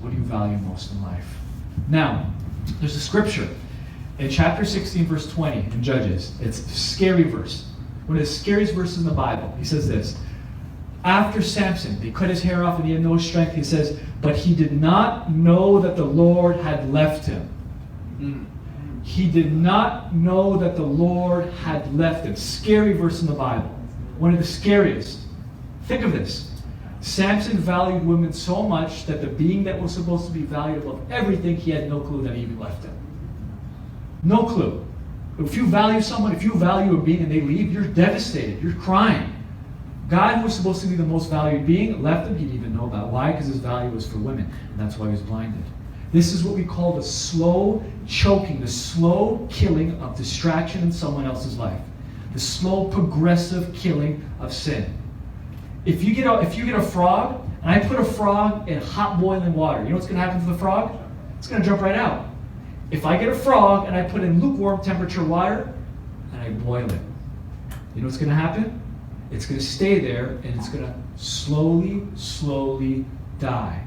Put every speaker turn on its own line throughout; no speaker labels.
What do you value most in life? Now, there's a scripture in chapter 16, verse 20 in Judges. It's a scary verse. One of the scariest verses in the Bible. He says this. After Samson, they cut his hair off and he had no strength. He says, but he did not know that the Lord had left him. He did not know that the Lord had left him. Scary verse in the Bible. One of the scariest. Think of this. Samson valued women so much that the being that was supposed to be valued above everything, he had no clue that he even left him. No clue. If you value someone, if you value a being and they leave, you're devastated. You're crying. God, who was supposed to be the most valued being, left him. He didn't even know about it. Why? Because his value was for women. And that's why he was blinded. This is what we call the slow choking, the slow killing of distraction in someone else's life. The slow progressive killing of sin. If you get a frog, and I put a frog in hot boiling water, you know what's going to happen to the frog? It's going to jump right out. If I get a frog and I put in lukewarm temperature water and I boil it, you know what's going to happen? It's going to stay there and it's going to slowly die.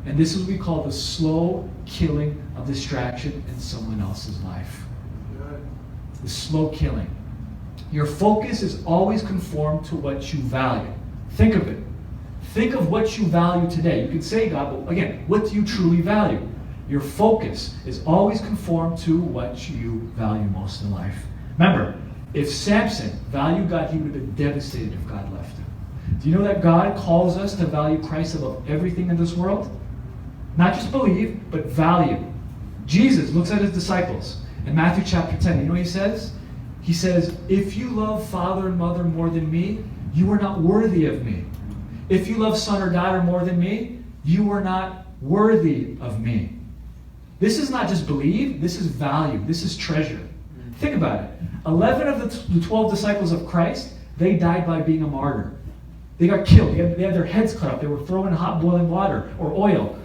And this is what we call the slow killing of distraction in someone else's life. The slow killing. Your focus is always conformed to what you value. Think of it. Think of what you value today. You can say, God, but again, what do you truly value? Your focus is always conformed to what you value most in life. Remember, if Samson valued God, he would have been devastated if God left him. Do you know that God calls us to value Christ above everything in this world? Not just believe, but value. Jesus looks at his disciples in Matthew chapter 10. You know what he says? He says, if you love father and mother more than me, you are not worthy of me. If you love son or daughter more than me, you are not worthy of me. This is not just believe, this is value, this is treasure. Think about it. 11 of the 12 disciples of Christ, they died by being a martyr. They got killed. They had their heads cut off. They were thrown in hot boiling water or oil.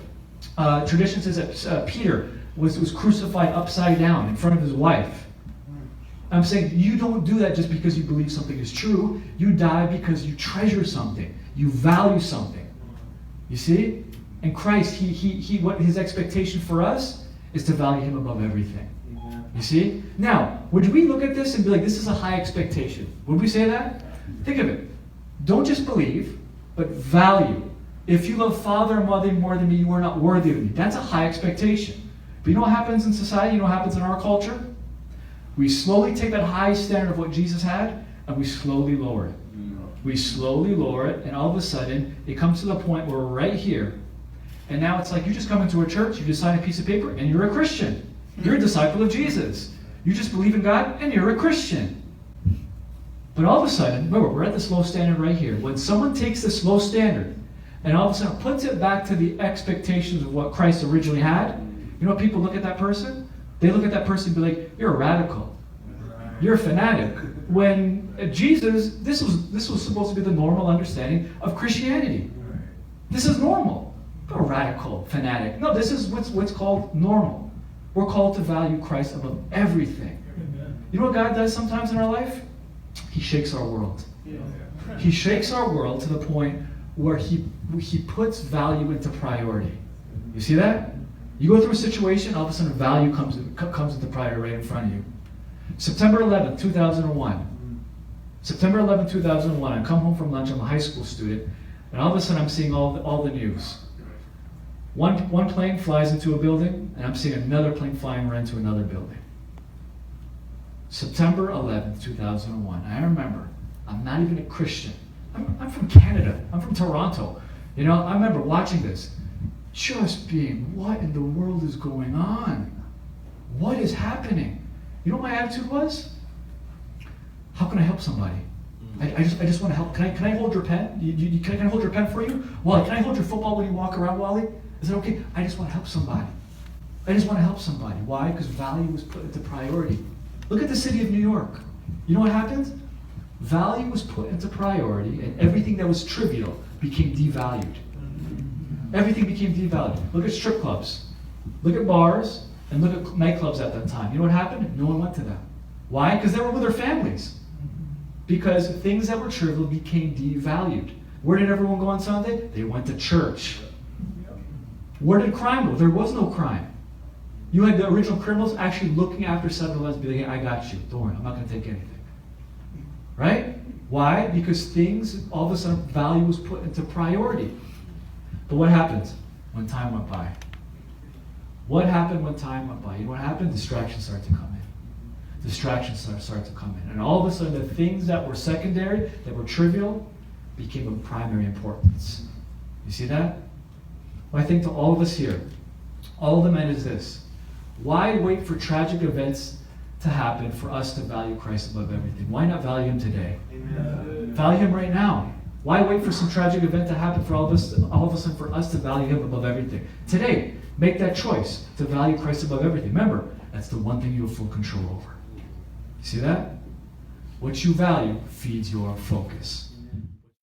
Tradition says that Peter was crucified upside down in front of his wife. I'm saying you don't do that just because you believe something is true. You die because you treasure something. You value something. You see? And Christ, what his expectation for us is to value him above everything. You see? Now, would we look at this and be like, this is a high expectation? Would we say that? Think of it. Don't just believe, but value. If you love father and mother more than me, you are not worthy of me. That's a high expectation. But you know what happens in society? You know what happens in our culture? We slowly take that high standard of what Jesus had, and we slowly lower it. We slowly lower it, and all of a sudden, it comes to the point where we're right here. And now it's like you just come into a church, you just sign a piece of paper, and you're a Christian. You're a disciple of Jesus. You just believe in God, and you're a Christian. But all of a sudden, remember, we're at this low standard right here. When someone takes this low standard, and all of a sudden puts it back to the expectations of what Christ originally had, you know what people look at that person? They look at that person and be like, you're a radical. You're a fanatic. When Jesus, this was supposed to be the normal understanding of Christianity. This is normal. Not a radical fanatic. No, this is what's called normal. We're called to value Christ above everything. You know what God does sometimes in our life? He shakes our world. He shakes our world to the point where he puts value into priority. You see that? You go through a situation, all of a sudden value comes into priority right in front of you. September 11, 2001. September 11, 2001, I come home from lunch, I'm a high school student, and all of a sudden I'm seeing all the news. One plane flies into a building, and I'm seeing another plane flying right into another building. September 11, 2001. I remember, I'm not even a Christian. I'm from Canada. I'm from Toronto. You know, I remember watching this. Just being, what in the world is going on? What is happening? You know what my attitude was? How can I help somebody? I just want to help. Can I hold your pen? Can I hold your pen for you? Wally, can I hold your football when you walk around, Wally? Is that okay? I just want to help somebody. I just want to help somebody. Why? Because value was put into priority. Look at the city of New York. You know what happened? Value was put into priority, and everything that was trivial became devalued. Everything became devalued. Look at strip clubs. Look at bars, and look at nightclubs at that time. You know what happened? No one went to them. Why? Because they were with their families. Because things that were trivial became devalued. Where did everyone go on Sunday? They went to church. Where did crime go? There was no crime. You had the original criminals actually looking after 7-Elevens, be like, hey, I got you. Don't worry, I'm not going to take anything. Right? Why? Because things, all of a sudden, value was put into priority. But what happened when time went by? What happened when time went by? You know what happened? Distractions started to come in. Distractions started to come in. And all of a sudden, the things that were secondary, that were trivial, became of primary importance. You see that? Well, I think to all of us here, all the men is this. Why wait for tragic events to happen for us to value Christ above everything? Why not value him today? Amen. Value him right now. Why wait for some tragic event to happen for all of a sudden for us to value him above everything? Today, make that choice to value Christ above everything. Remember, that's the one thing you have full control over. You see that? What you value feeds your focus.